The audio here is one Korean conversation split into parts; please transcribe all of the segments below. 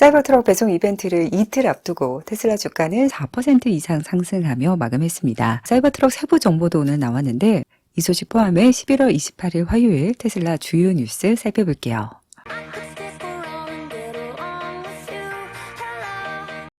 사이버트럭 배송 이벤트를 이틀 앞두고 테슬라 주가는 4% 이상 상승하며 마감했습니다. 사이버트럭 세부 정보도 오늘 나왔는데 이 소식 포함해 11월 28일 화요일 테슬라 주요 뉴스 살펴볼게요.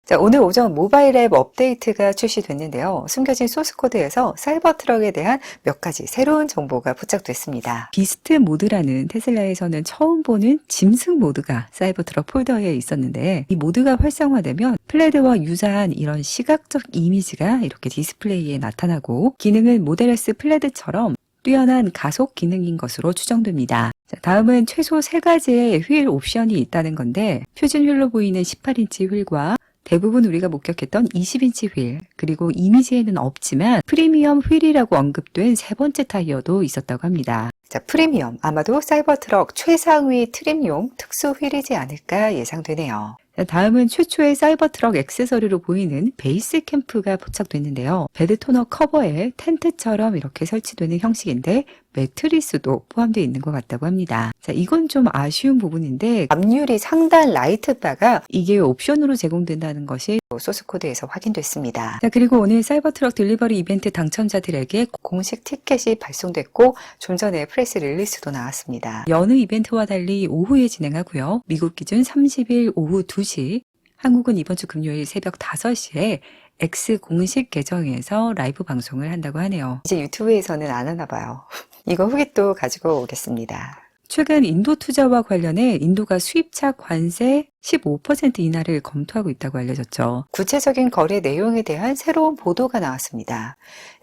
자, 오늘 오전 모바일 앱 업데이트가 출시됐는데요. 숨겨진 소스코드에서 사이버트럭에 대한 몇 가지 새로운 정보가 포착됐습니다. 비스트 모드라는 테슬라에서는 처음 보는 짐승 모드가 사이버트럭 폴더에 있었는데 이 모드가 활성화되면 플레드와 유사한 이런 시각적 이미지가 이렇게 디스플레이에 나타나고 기능은 모델 S 플레드처럼 뛰어난 가속 기능인 것으로 추정됩니다. 자, 다음은 최소 3가지의 휠 옵션이 있다는 건데 표준 휠로 보이는 18인치 휠과 대부분 우리가 목격했던 20인치 휠, 그리고 이미지에는 없지만 프리미엄 휠이라고 언급된 3번째 타이어도 있었다고 합니다. 자, 프리미엄, 아마도 사이버트럭 최상위 트림용 특수 휠이지 않을까 예상되네요. 자, 다음은 최초의 사이버트럭 액세서리로 보이는 베이스 캠프가 포착됐는데요. 베드 토너 커버에 텐트처럼 이렇게 설치되는 형식인데 매트리스도 포함되어 있는 것 같다고 합니다. 자, 이건 좀 아쉬운 부분인데 앞유리 상단 라이트 바가 이게 옵션으로 제공된다는 것이 소스코드에서 확인됐습니다. 자, 그리고 오늘 사이버트럭 딜리버리 이벤트 당첨자들에게 공식 티켓이 발송됐고 좀 전에 프레스 릴리스도 나왔습니다. 여느 이벤트와 달리 오후에 진행하고요. 미국 기준 30일 오후 2시, 한국은 이번 주 금요일 새벽 5시에 X 공식 계정에서 라이브 방송을 한다고 하네요. 이제 유튜브에서는 안 하나 봐요. 이거 후기 또 가지고 오겠습니다. 최근 인도 투자와 관련해 인도가 수입차 관세 15% 인하를 검토하고 있다고 알려졌죠. 구체적인 거래 내용에 대한 새로운 보도가 나왔습니다.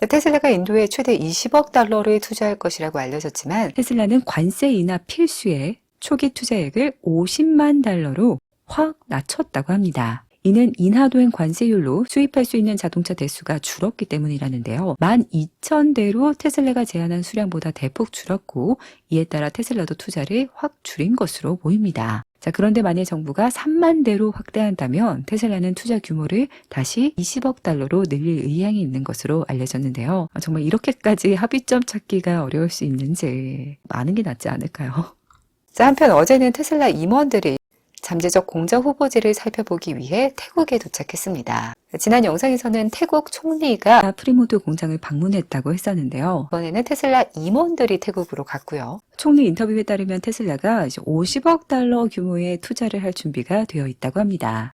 테슬라가 인도에 최대 20억 달러를 투자할 것이라고 알려졌지만 테슬라는 관세 인하 필수에 초기 투자액을 50만 달러로 확 낮췄다고 합니다. 이는 인하된 관세율로 수입할 수 있는 자동차 대수가 줄었기 때문이라는데요. 12,000대로 테슬라가 제안한 수량보다 대폭 줄었고 이에 따라 테슬라도 투자를 확 줄인 것으로 보입니다. 자, 그런데 만약 정부가 3만 대로 확대한다면 테슬라는 투자 규모를 다시 20억 달러로 늘릴 의향이 있는 것으로 알려졌는데요. 정말 이렇게까지 합의점 찾기가 어려울 수 있는지 많은 게 낫지 않을까요? 자, 한편 어제는 테슬라 임원들이 잠재적 공작 후보지를 살펴보기 위해 태국에 도착했습니다. 지난 영상에서는 태국 총리가 프리모드 공장을 방문했다고 했었는데요. 이번에는 테슬라 임원들이 태국으로 갔고요. 총리 인터뷰에 따르면 테슬라가 50억 달러 규모의 투자를 할 준비가 되어 있다고 합니다.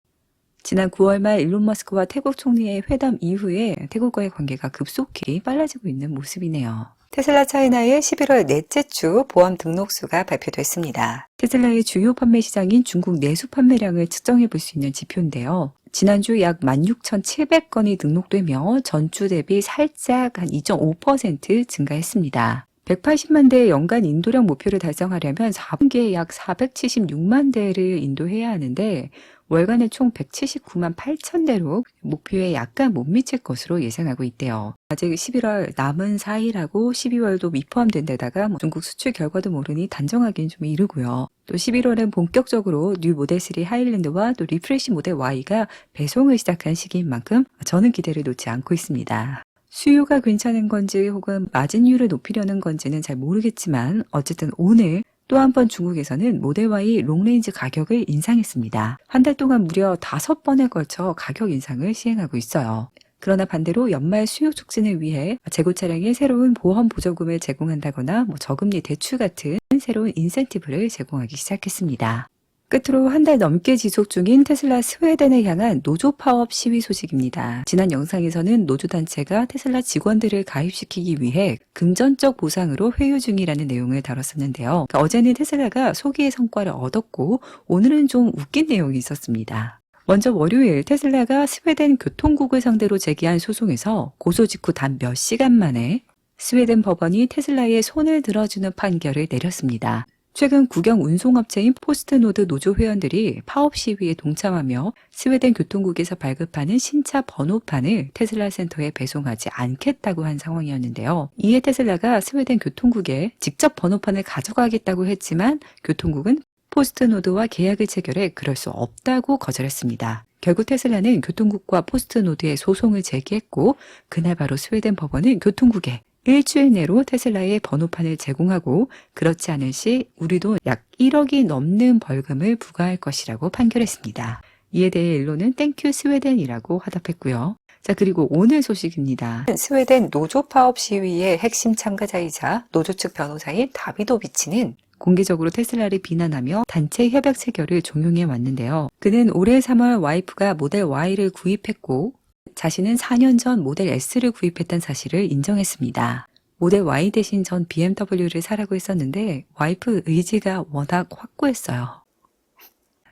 지난 9월 말 일론 머스크와 태국 총리의 회담 이후에 태국과의 관계가 급속히 빨라지고 있는 모습이네요. 테슬라 차이나의 11월 넷째 주 보험 등록수가 발표됐습니다. 테슬라의 주요 판매 시장인 중국 내수 판매량을 측정해 볼 수 있는 지표인데요. 지난주 약 16,700건이 등록되며 전주 대비 살짝 한 2.5% 증가했습니다. 180만 대의 연간 인도량 목표를 달성하려면 4분기에 약 476만 대를 인도해야 하는데 월간에 총 179만 8천 대로 목표에 약간 못 미칠 것으로 예상하고 있대요. 아직 11월 남은 사이라고 12월도 미포함된 데다가 중국 수출 결과도 모르니 단정하기는 좀 이르고요. 또 11월엔 본격적으로 뉴 모델 3 하일랜드와 또 리프레시 모델 Y가 배송을 시작한 시기인 만큼 저는 기대를 놓지 않고 있습니다. 수요가 괜찮은 건지 혹은 마진율을 높이려는 건지는 잘 모르겠지만 어쨌든 오늘 또 한 번 중국에서는 모델 Y 롱레인지 가격을 인상했습니다. 한 달 동안 무려 5번에 걸쳐 가격 인상을 시행하고 있어요. 그러나 반대로 연말 수요 촉진을 위해 재고 차량에 새로운 보험 보조금을 제공한다거나 저금리 대출 같은 새로운 인센티브를 제공하기 시작했습니다. 끝으로 한 달 넘게 지속 중인 테슬라 스웨덴에 향한 노조 파업 시위 소식입니다. 지난 영상에서는 노조단체가 테슬라 직원들을 가입시키기 위해 금전적 보상으로 회유 중이라는 내용을 다뤘었는데요. 어제는 테슬라가 소기의 성과를 얻었고 오늘은 좀 웃긴 내용이 있었습니다. 먼저 월요일 테슬라가 스웨덴 교통국을 상대로 제기한 소송에서 고소 직후 단 몇 시간 만에 스웨덴 법원이 테슬라의 손을 들어주는 판결을 내렸습니다. 최근 국영 운송업체인 포스트노드 노조 회원들이 파업 시위에 동참하며 스웨덴 교통국에서 발급하는 신차 번호판을 테슬라 센터에 배송하지 않겠다고 한 상황이었는데요. 이에 테슬라가 스웨덴 교통국에 직접 번호판을 가져가겠다고 했지만 교통국은 포스트노드와 계약을 체결해 그럴 수 없다고 거절했습니다. 결국 테슬라는 교통국과 포스트노드에 소송을 제기했고 그날 바로 스웨덴 법원은 교통국에 일주일 내로 테슬라의 번호판을 제공하고 그렇지 않을 시 우리도 약 1억이 넘는 벌금을 부과할 것이라고 판결했습니다. 이에 대해 일론은 땡큐 스웨덴이라고 화답했고요. 자, 그리고 오늘 소식입니다. 스웨덴 노조 파업 시위의 핵심 참가자이자 노조 측 변호사인 다비도비치는 공개적으로 테슬라를 비난하며 단체 협약 체결을 종용해 왔는데요. 그는 올해 3월 와이프가 모델 Y를 구입했고 자신은 4년 전 모델 S를 구입했다는 사실을 인정했습니다. 모델 Y 대신 전 BMW를 사라고 했었는데 와이프 의지가 워낙 확고했어요.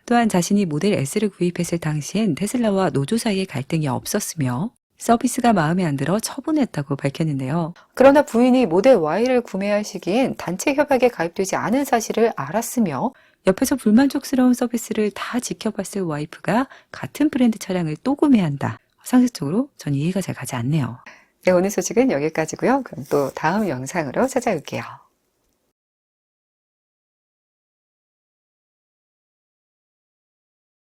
또한 자신이 모델 S를 구입했을 당시엔 테슬라와 노조 사이에 갈등이 없었으며 서비스가 마음에 안 들어 처분했다고 밝혔는데요. 그러나 부인이 모델 Y를 구매할 시기엔 단체 협약에 가입되지 않은 사실을 알았으며 옆에서 불만족스러운 서비스를 다 지켜봤을 와이프가 같은 브랜드 차량을 또 구매한다. 상식적으로 전 이해가 잘 가지 않네요. 네, 오늘 소식은 여기까지고요. 그럼 또 다음 영상으로 찾아올게요.